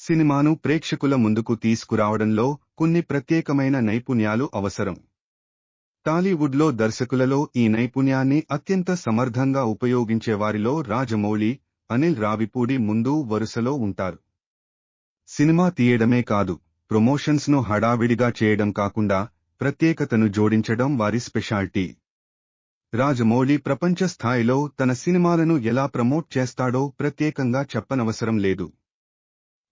సినిమాను ప్రేక్షకుల ముందుకు తీసుకురావడంలో కొన్ని ప్రత్యేకమైన నైపుణ్యాలు అవసరం. టాలీవుడ్లో దర్శకులలో ఈ నైపుణ్యాన్ని అత్యంత సమర్థంగా ఉపయోగించేవారిలో రాజమౌళి, అనిల్ రావిపూడి ముందు వరుసలో ఉంటారు. సినిమా తీయడమే కాదు, ప్రమోషన్స్ను హడావిడిగా చేయడం కాకుండా ప్రత్యేకతను జోడించడం వారి స్పెషాలిటీ. రాజమౌళి ప్రపంచ స్థాయిలో తన సినిమాలను ఎలా ప్రమోట్ చేస్తాడో ప్రత్యేకంగా చెప్పనవసరం లేదు.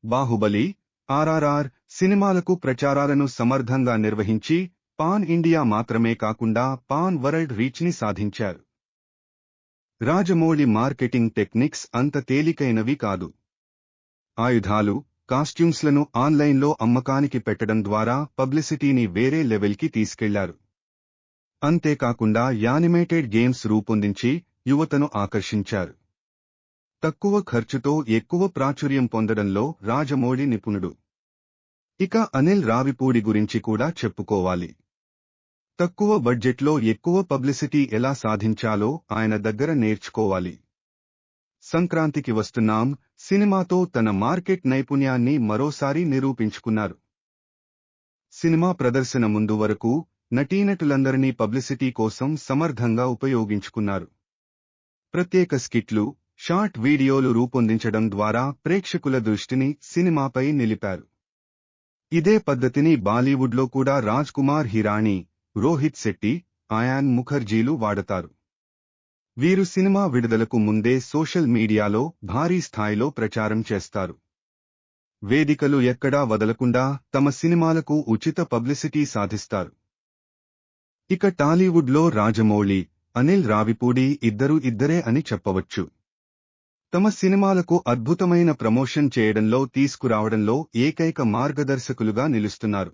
బాహుబలి, ఆర్ఆర్ఆర్ సినిమాలకు ప్రచారాలను సమర్థంగా నిర్వహించి పాన్ ఇండియా మాత్రమే కాకుండా పాన్ వరల్డ్ రీచ్ని సాధించారు. రాజమౌళి మార్కెటింగ్ టెక్నిక్స్ అంత తేలికైనవి కాదు. ఆయుధాలు, కాస్ట్యూమ్స్లను ఆన్లైన్లో అమ్మకానికి పెట్టడం ద్వారా పబ్లిసిటీని వేరే లెవెల్కి తీసుకెళ్లారు. అంతేకాకుండా యానిమేటెడ్ గేమ్స్ రూపొందించి యువతను ఆకర్షించారు. తక్కువ ఖర్చుతో ఎక్కువ ప్రాచుర్యం పొందడంలో రాజమౌళి నిపుణుడు. ఇక అనిల్ రావిపూడి గురించి కూడా చెప్పుకోవాలి. తక్కువ బడ్జెట్లో ఎక్కువ పబ్లిసిటీ ఎలా సాధించాలో ఆయన దగ్గర నేర్చుకోవాలి. సంక్రాంతికి వస్తున్నాం సినిమాతో తన మార్కెట్ నైపుణ్యాన్ని మరోసారి నిరూపించుకున్నారు. సినిమా ప్రదర్శన ముందు వరకు నటీనటులందరినీ పబ్లిసిటీ కోసం సమర్థంగా ఉపయోగించుకున్నారు. ప్రత్యేక స్కిట్లు, షార్ట్ వీడియోలు రూపొందించడం ద్వారా ప్రేక్షకుల దృష్టిని సినిమాపై నిలిపారు. ఇదే పద్ధతిని బాలీవుడ్లో కూడా రాజ్ కుమార్ హిరాణి, రోహిత్ శెట్టి, అయాన్ ముఖర్జీలు వాడతారు. వీరు సినిమా విడుదలకు ముందే సోషల్ మీడియాలో భారీ స్థాయిలో ప్రచారం చేస్తారు. వేదికలు ఎక్కడా వదలకుండా తమ సినిమాలకు ఉచిత పబ్లిసిటీ సాధిస్తారు. ఇక టాలీవుడ్లో రాజమౌళి, అనిల్ రావిపూడి ఇద్దరే అని చెప్పవచ్చు. తమ సినిమాలకు అద్భుతమైన ప్రమోషన్ చేయడంలో తీసుకురావడంలో ఏకైక మార్గదర్శకులుగా నిలుస్తున్నారు.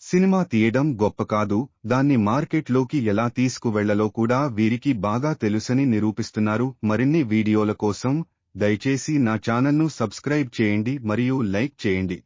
సినిమా తీయడం గొప్ప కాదు, దాన్ని మార్కెట్లోకి ఎలా తీసుకువెళ్లాలో కూడా వీరికి బాగా తెలుసని నిరూపిస్తున్నారు. మరిన్ని వీడియోల కోసం దయచేసి నా ఛానల్ను సబ్స్క్రైబ్ చేయండి మరియు లైక్ చేయండి.